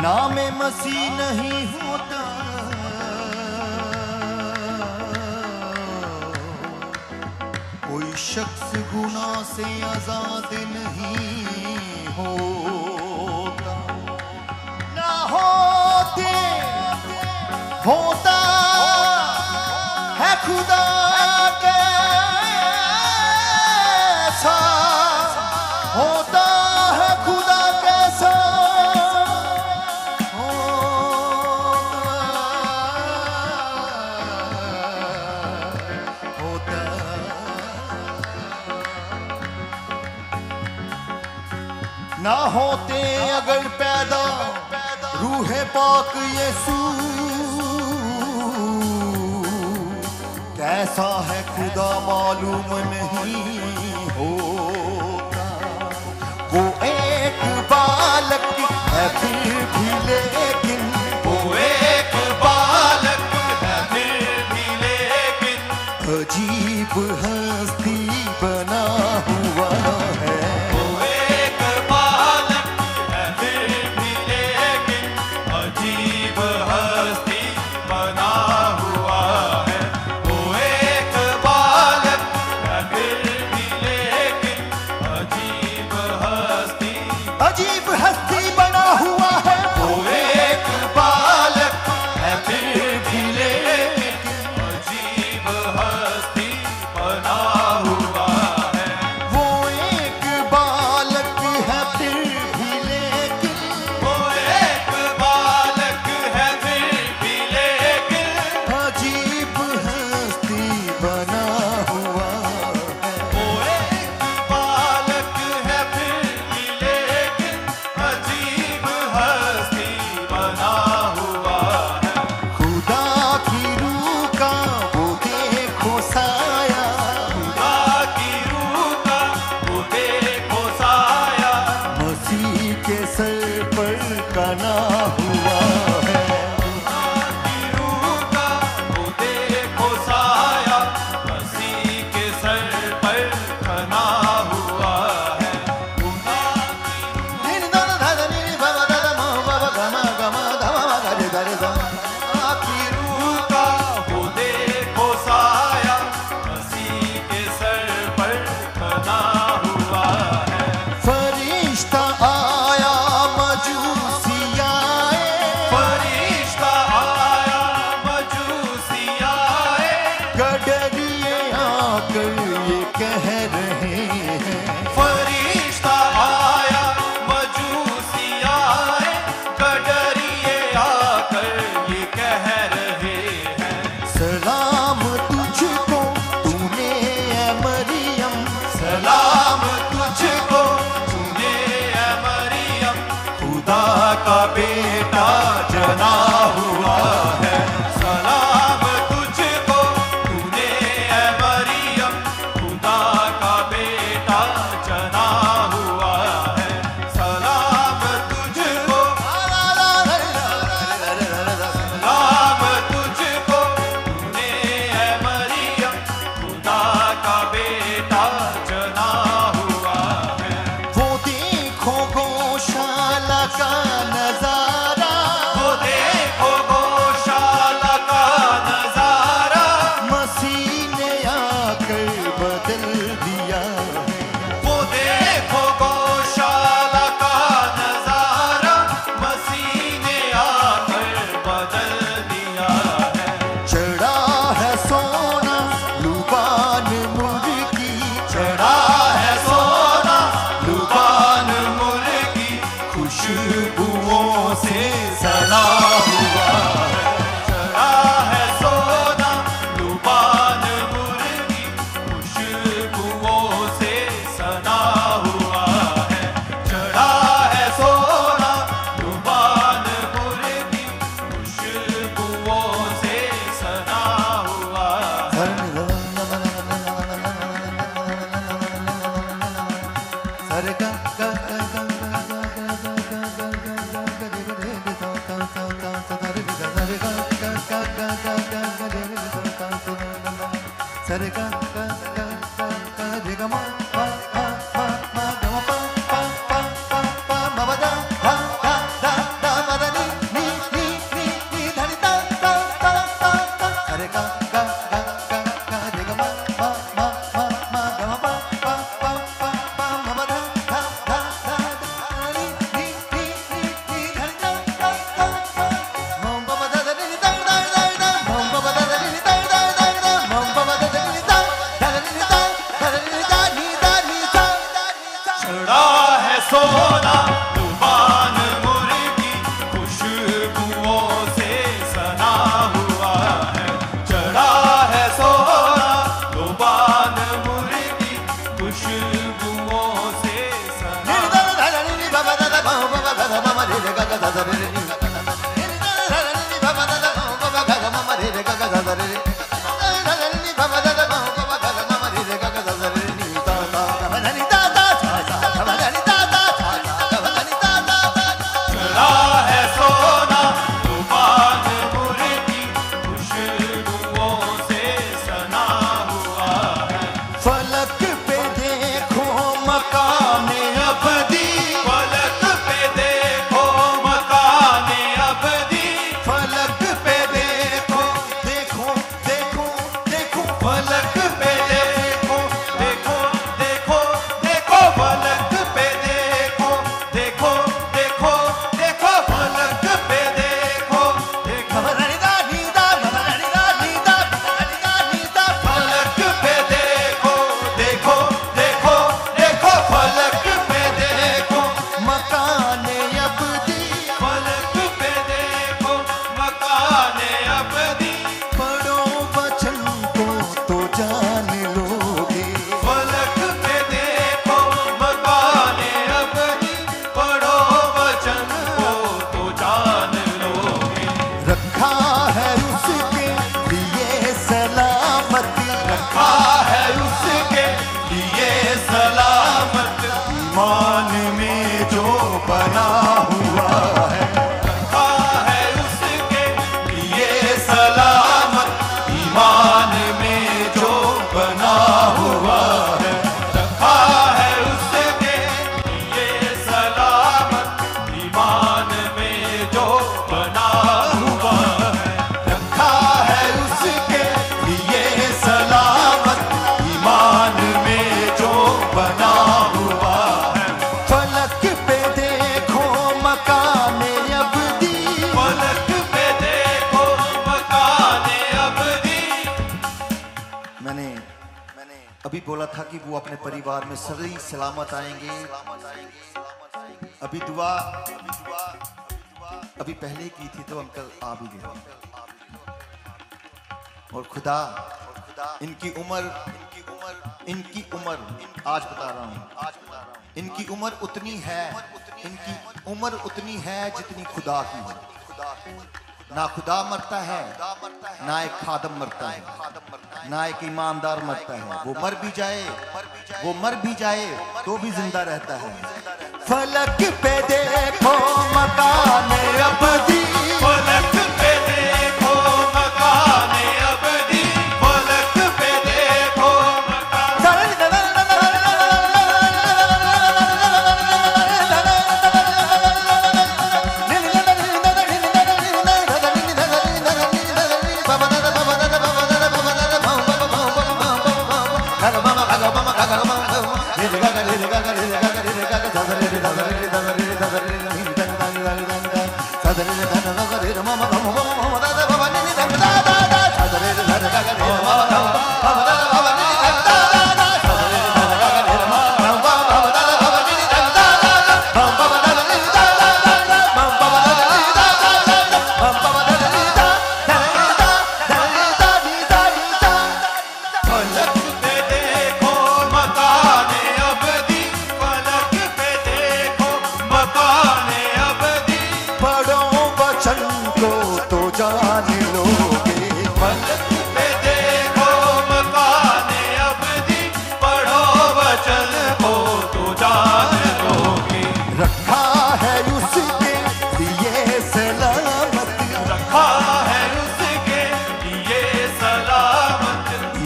नाम मसीह नहीं होता, कोई शख्स गुनाह से आजाद नहीं होता। ना होते होता है खुदा कैसा, होता है खुदा कैसा, होता ना होते अगर पैदा रूह पाक यीशु, कैसा है खुदा मालूम नहीं होता। वो एक बालक है फिर भी लेकिन, वो एक बालक है फिर भी लेकिन, अजीब हस्ती बना हुआ है। वो एक बालक है फिर भी लेकिन, अजीब हस्ती बना हुआ है। वो एक बालक है फिर भी लेकिन, अजीब हस्ती बना हुआ है। वो एक बालक है फिर भी लेकिन, अजीब हस्ती बना हुआ है। वो एक बालक है फिर भी लेकिन, वो एक बालक है फिर भी लेकिन, अजीब हस्ती बना हुआ है। वो एक बालक है फिर भी लेकिन, अजीब हस्ती बना हुआ है। खुदा की रूह का वो देखो साया, खुदा की रूह का वो देखो साया, मसीह के सर पर कना हुआ है। खुदा की रूह का वो देखो साया, मसीह के सर पर खना हुआ है। खुदा की रूह का वो देखो साया, मसीह के सर पर खना हुआ है। फरिश्ता आया मजूसी आए, फरिश्ता आया मजूसी आए, गडरिए आकर ये कह रहे हैं, फरिश्ता आया मजूसी आए, गडरिए आकर ये कह रहे हैं। सलाम तुझको तूने ए मरियम, सलाम तुझको तूने ए मरियम, खुदा का बेटा जना हुआ है। सलाम तुझको तूने ए मरियम, खुदा का बेटा जना हुआ है। सलाम तुझको, सलाम तुझको तूने ए मरियम, खुदा का बेटा जना हुआ है। वो देखो गौशाला का नजारा, वो देखो गौशाला का नजारा, मसीह ने आकर बदल दिया है। वो देखो गौशाला का नजारा, मसीह ने आकर बदल दिया है। चढ़ा है सोना लुबान मुर्गी, चढ़ा है सोना लुबान मुर्गी, खुशबुओं से सना हुआ है। चढ़ा है सोना लुबान मुर्गी, खुशबुओं से सना हुआ है। चढ़ा है सोना लुबान मुर्गी, खुशबुओं से सना हुआ है। सरगा सोना जुबान मुर्गी खुशबुओं से सना हुआ है। चढ़ा है सोना जुबान मुर्गी खुशबुओं से सना। ईमान में जो बना हुआ है, रखा है उसके लिए सलामत। ईमान में जो बना हुआ है, रखा है उसके लिए सलामत। ईमान में जो बना हुआ है, रखा है उसके लिए सलामत। ईमान में जो बना हुआ है। फलक पे देखो मकाने अबदी, फलक पे देखो मकाने अबदी। मैंने अभी बोला था कि वो अपने परिवार में सही सलामत आएंगे। अभी दुआ अभी पहले की थी तो अंकल आ भी गए। और खुदा इनकी उम्र आज बता रहा हूँ, इनकी उम्र उतनी है जितनी खुदा की है। ना खुदा मरता है, ना एक खादम मरता है, ना एक ईमानदार मरता है। वो मर भी जाए तो भी जिंदा रहता है। फलक पे देखो मकाने अबदी, फलक पे देखो मकाने अबदी। फलक पे देखो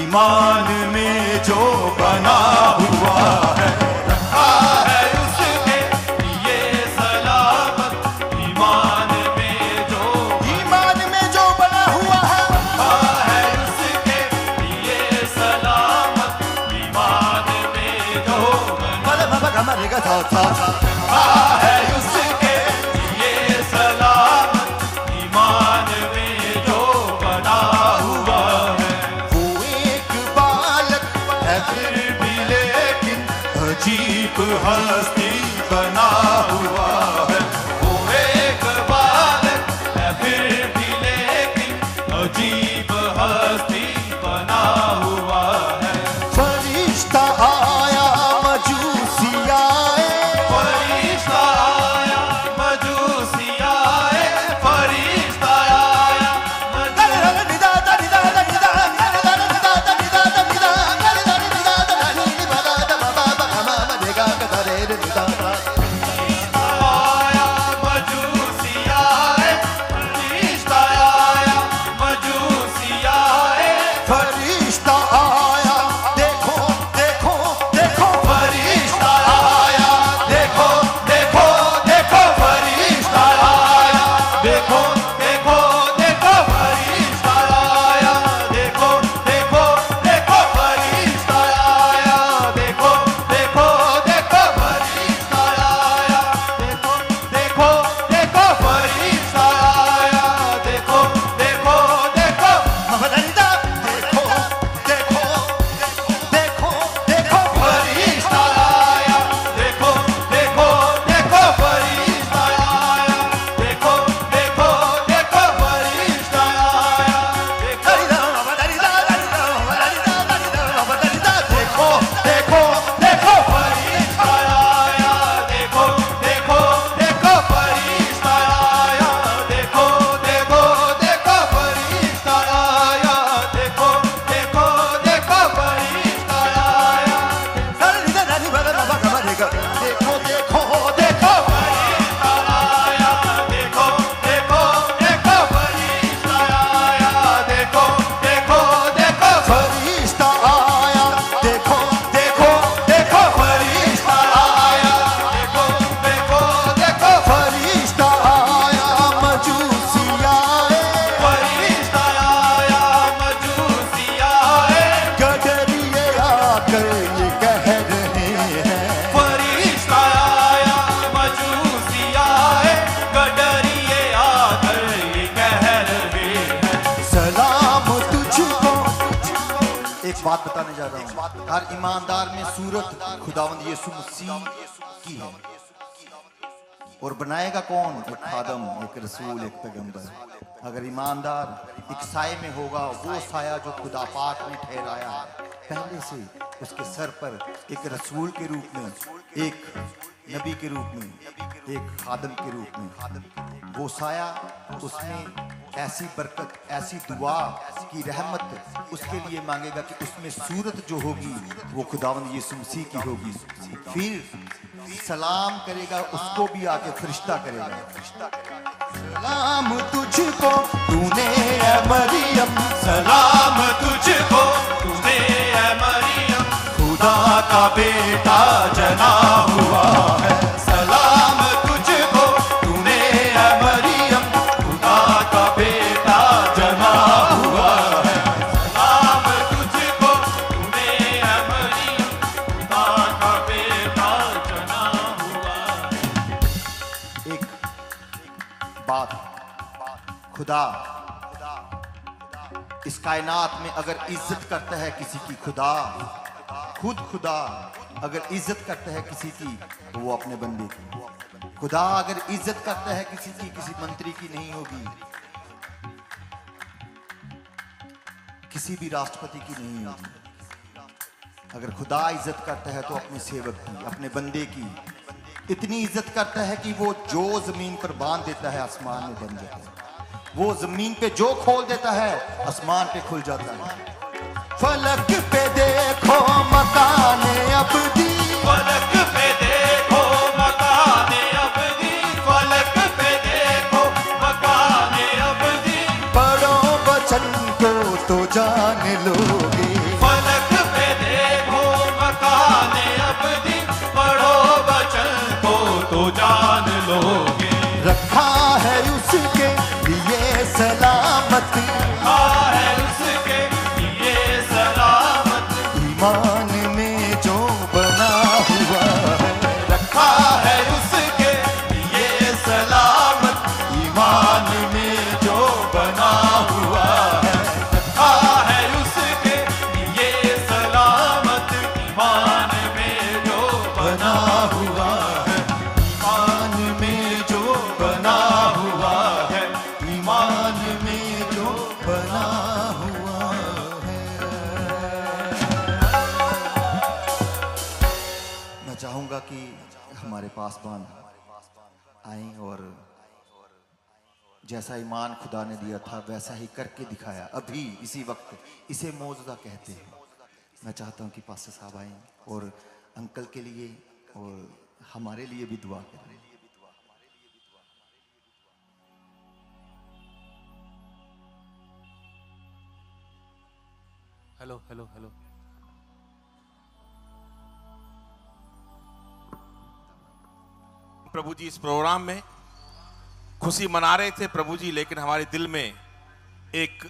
ईमान में जो बना हुआ है, रखा है उसके लिए सलामत। ईमान में जो बना हुआ है, रखा है उसके लिए सलामत। ईमान में जो रखा है उसके लिए सलामत। ईमान में जो बना हुआ है। फिर भी लेकिन अजीब हस्ती बना हुआ है। वो एक बालक है फिर भी लेकिन अजीब हस्ती बना हुआ है। फरिश्ता आया मजूसी आए, फरिश्ता आया मजूसी आए, फरिश्ता आया आया मजूसी आए, फरिश्ता आया मजूसी आए, फरिश्ता आया देखो देखो देखो, फरिश्ता आया देखो देखो देखो, फरिश्ता आया देखो देखो देखो, फरिश्ता आया देखो देखो देखो, फरिश्ता आया देखो देखो देखो, फरिश्ता आया देखो देखो देखो, फरिश्ता आया देखो देखो देखो, मदरिदा देखो देखो देखो देखो, फरिश्ता आया देखो देखो देखो, फरिश्ता आया देखो देखो देखो, फरिश्ता आया देखो देखो देखो देखो, फरिश्ता आया देखो देखो देखो, फरिश्ता आया देखो देखो देखो, फरिश्ता आया देखो देखो देखो, फरिश्ता आया देखो देखो देखो, फरिश्ता आया देखो देखो देखो, फरिश्ता आया देखो देखो देखो, फरिश्ता आया देखो देखो देखो, फरिश्ता आया देखो देखो देखो, फरिश्ता आया मजूसी आए, फरिश्ता आया मजूसी आए, गडरिए आकर ये कह रहे हैं, फरिश्ता आया मजूसी आए, गडरिए आकर ये कह रहे हैं। सलाम तुझको। एक बात बताने जा रहा हूँ, हर ईमानदार में सूरत खुदावंद यीशु मसीह की है। और बनाएगा कौन? एक खादम, एक रसूल, एक पैगंबर। अगर ईमानदार एक साये में होगा, वो साया जो खुदा पाक ने ठहराया है पहले से, उसके सर पर एक रसूल के रूप में, एक नबी के रूप में, एक खादम के रूप में, वो साया, उसमें ऐसी बरकत, ऐसी दुआ की रहमत उसके लिए मांगेगा कि उसमें सूरत जो होगी वो खुदावंद यीशु मसीह की होगी। फिर सलाम करेगा, उसको भी आके फरिश्ता करेगा। सलाम तुझको तूने ए मरियम, सलाम तुझको तूने ए मरियम, खुदा का बेटा जना हुआ है। सलाम तुझको तूने ए मरियम, खुदा का बेटा जना हुआ है। सलाम तुझको तूने ए मरियम, खुदा का बेटा जना हुआ है। एक बात, खुदा इस कायनात में अगर इज्जत करता है किसी की, खुदा खुद खुदा अगर इज्जत करता है किसी की तो वो अपने बंदे की। खुदा अगर इज्जत करता है किसी की, किसी मंत्री की नहीं होगी, किसी भी राष्ट्रपति की नहीं होगी। अगर खुदा इज्जत करता है तो अपने सेवक की, अपने बंदे की इतनी इज्जत करता है कि वो जो जमीन पर बांध देता है आसमान में बन जाता है, वो जमीन पे जो खोल देता है आसमान पे खुल जाता है। फलक पे देखो मकाने अबदी, फलक पे देखो मकाने अबदी, फलक पे देखो मकाने अबदी, पढ़ो वचन को तो जान लोगे। फलक पे देखो मकाने अबदी, पढ़ो वचन को तो जान लोगे। रखा है उसके लिए सलामत, है उसके लिए सलामत, ईमान में जो बना हुआ है। रखा है उसके लिए सलामत, ईमान में जो बना हुआ है। रखा है उसके लिए सलामत, ईमान में जो बना हुआ है। कि हमारे पासबान आए और जैसा ईमान खुदा ने दिया था वैसा ही करके दिखाया। अभी इसी वक्त इसे मौजूदा कहते हैं। मैं चाहता हूं कि पास्टर साहब आए और अंकल के लिए और हमारे लिए भी दुआ करें। Hello hello hello. Prabhu ji इस प्रोग्राम में खुशी मना रहे थे प्रभु जी, लेकिन हमारे दिल में एक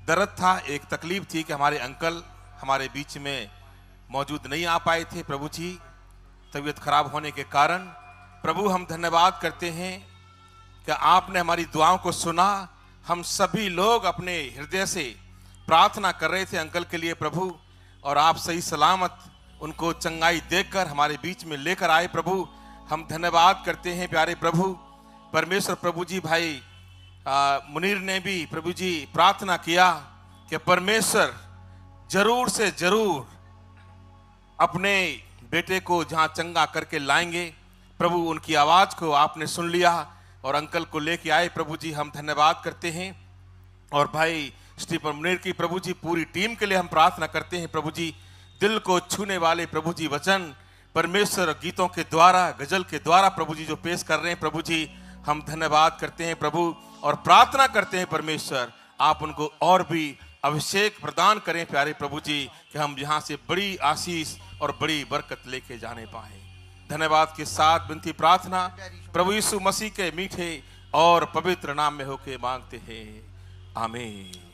दर्द था, एक तकलीफ थी कि हमारे अंकल हमारे बीच में मौजूद नहीं आ पाए थे प्रभु जी, तबीयत खराब होने के कारण। प्रभु हम धन्यवाद करते हैं कि आपने हमारी दुआओं को सुना। हम सभी लोग अपने हृदय से प्रार्थना कर रहे थे अंकल के लिए प्रभु, और आप सही सलामत उनको चंगाई देकर हमारे बीच में लेकर आए प्रभु। हम धन्यवाद करते हैं प्यारे प्रभु परमेश्वर। प्रभु जी भाई मुनीर ने भी प्रभु जी प्रार्थना किया कि परमेश्वर जरूर से जरूर अपने बेटे को जहां चंगा करके लाएंगे। प्रभु उनकी आवाज को आपने सुन लिया और अंकल को लेके आए प्रभु जी। हम धन्यवाद करते हैं। और भाई स्टीफन मुनीर की प्रभु जी पूरी टीम के लिए हम प्रार्थना करते हैं प्रभु जी। दिल को छूने वाले प्रभु जी वचन परमेश्वर गीतों के द्वारा, गजल के द्वारा प्रभु जी जो पेश कर रहे हैं प्रभु जी, हम धन्यवाद करते हैं प्रभु और प्रार्थना करते हैं परमेश्वर आप उनको और भी अभिषेक प्रदान करें प्यारे प्रभु जी, कि हम यहाँ से बड़ी आशीष और बड़ी बरकत लेके जाने पाए। धन्यवाद के साथ विनती प्रार्थना प्रभु यीशु मसीह के मीठे और पवित्र नाम में होके मांगते हैं, आमीन।